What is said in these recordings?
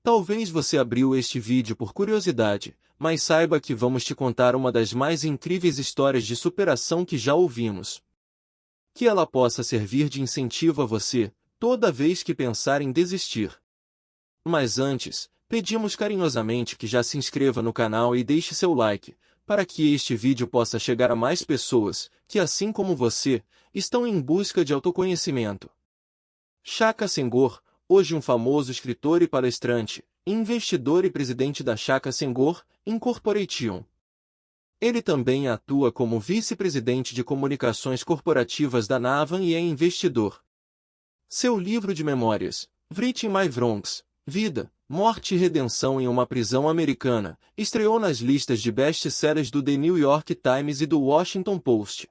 Talvez você abriu este vídeo por curiosidade, mas saiba que vamos te contar uma das mais incríveis histórias de superação que já ouvimos. Que ela possa servir de incentivo a você, toda vez que pensar em desistir. Mas antes, pedimos carinhosamente que já se inscreva no canal e deixe seu like, para que este vídeo possa chegar a mais pessoas, que assim como você, estão em busca de autoconhecimento. Shaka Senghor, hoje um famoso escritor e palestrante, investidor e presidente da Shaka Senghor Incorporation. Ele também atua como vice-presidente de comunicações corporativas da Navan e é investidor. Seu livro de memórias, Written in My Bronx, Vida, Morte e Redenção em uma Prisão Americana, estreou nas listas de best-sellers do The New York Times e do Washington Post.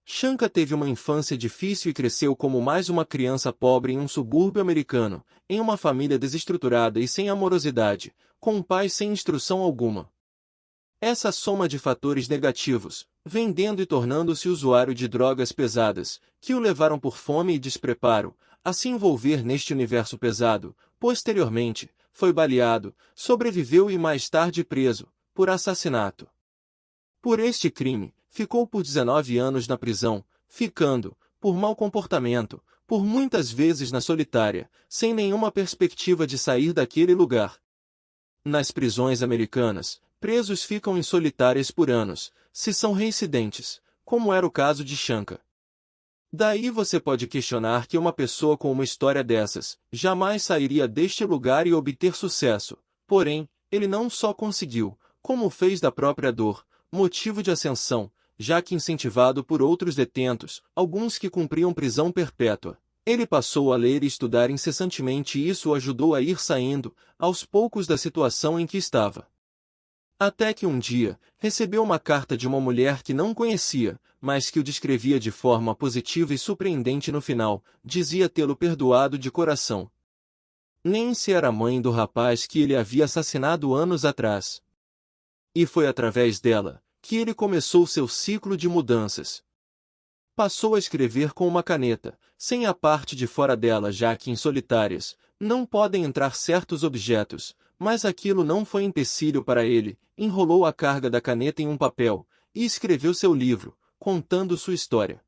Shaka teve uma infância difícil e cresceu como mais uma criança pobre em um subúrbio americano, em uma família desestruturada e sem amorosidade, com um pai sem instrução alguma. Essa soma de fatores negativos, vendendo e tornando-se usuário de drogas pesadas, que o levaram por fome e despreparo, a se envolver neste universo pesado, posteriormente, foi baleado, sobreviveu e mais tarde preso, por assassinato. Por este crime, ficou por 19 anos na prisão, ficando, por mau comportamento, por muitas vezes na solitária, sem nenhuma perspectiva de sair daquele lugar. Nas prisões americanas, presos ficam em solitárias por anos, se são reincidentes, como era o caso de Shaka. Daí você pode questionar que uma pessoa com uma história dessas, jamais sairia deste lugar e obter sucesso, porém, ele não só conseguiu, como fez da própria dor, motivo de ascensão, já que incentivado por outros detentos, alguns que cumpriam prisão perpétua. Ele passou a ler e estudar incessantemente e isso o ajudou a ir saindo, aos poucos da situação em que estava. Até que um dia, recebeu uma carta de uma mulher que não conhecia, mas que o descrevia de forma positiva e surpreendente no final, dizia tê-lo perdoado de coração. Nancy era a mãe do rapaz que ele havia assassinado anos atrás. E foi através dela, que ele começou seu ciclo de mudanças. Passou a escrever com uma caneta, sem a parte de fora dela já que em solitárias, não podem entrar certos objetos, mas aquilo não foi empecilho para ele, enrolou a carga da caneta em um papel, e escreveu seu livro, contando sua história.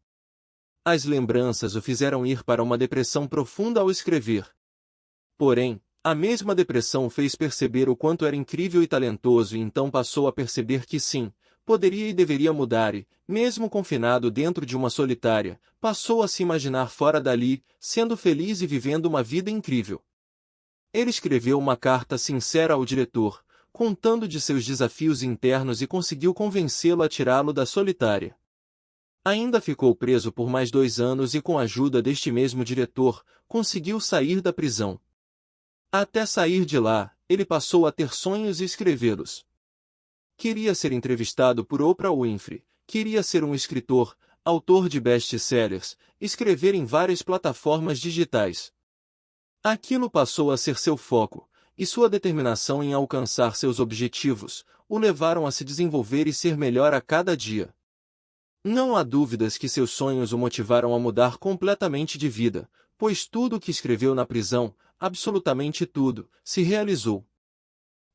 As lembranças o fizeram ir para uma depressão profunda ao escrever. Porém, a mesma depressão o fez perceber o quanto era incrível e talentoso e então passou a perceber que sim, poderia e deveria mudar e, mesmo confinado dentro de uma solitária, passou a se imaginar fora dali, sendo feliz e vivendo uma vida incrível. Ele escreveu uma carta sincera ao diretor, contando de seus desafios internos e conseguiu convencê-lo a tirá-lo da solitária. Ainda ficou preso por mais 2 anos e com a ajuda deste mesmo diretor, conseguiu sair da prisão. Até sair de lá, ele passou a ter sonhos e escrevê-los. Queria ser entrevistado por Oprah Winfrey, queria ser um escritor, autor de best-sellers, escrever em várias plataformas digitais. Aquilo passou a ser seu foco, e sua determinação em alcançar seus objetivos, o levaram a se desenvolver e ser melhor a cada dia. Não há dúvidas que seus sonhos o motivaram a mudar completamente de vida, pois tudo o que escreveu na prisão, absolutamente tudo, se realizou.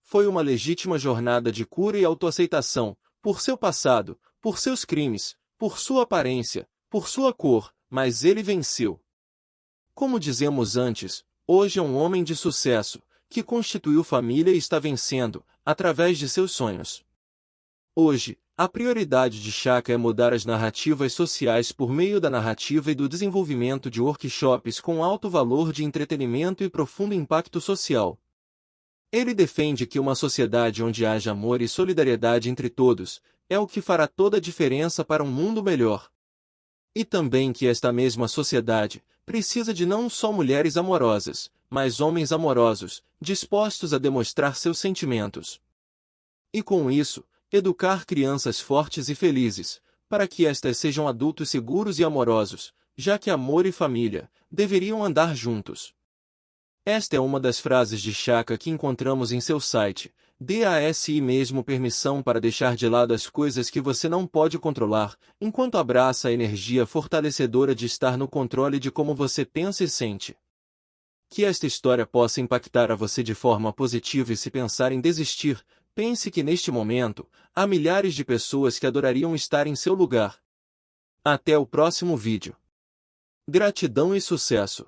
Foi uma legítima jornada de cura e autoaceitação, por seu passado, por seus crimes, por sua aparência, por sua cor, mas ele venceu. Como dizemos antes, hoje é um homem de sucesso, que constituiu família e está vencendo, através de seus sonhos. Hoje, a prioridade de Shaka é mudar as narrativas sociais por meio da narrativa e do desenvolvimento de workshops com alto valor de entretenimento e profundo impacto social. Ele defende que uma sociedade onde haja amor e solidariedade entre todos, é o que fará toda a diferença para um mundo melhor. E também que esta mesma sociedade precisa de não só mulheres amorosas, mas homens amorosos, dispostos a demonstrar seus sentimentos. E com isso, educar crianças fortes e felizes, para que estas sejam adultos seguros e amorosos, já que amor e família deveriam andar juntos. Esta é uma das frases de Shaka que encontramos em seu site. Dê a si mesmo permissão para deixar de lado as coisas que você não pode controlar, enquanto abraça a energia fortalecedora de estar no controle de como você pensa e sente. Que esta história possa impactar a você de forma positiva e se pensar em desistir, pense que neste momento, há milhares de pessoas que adorariam estar em seu lugar. Até o próximo vídeo. Gratidão e sucesso!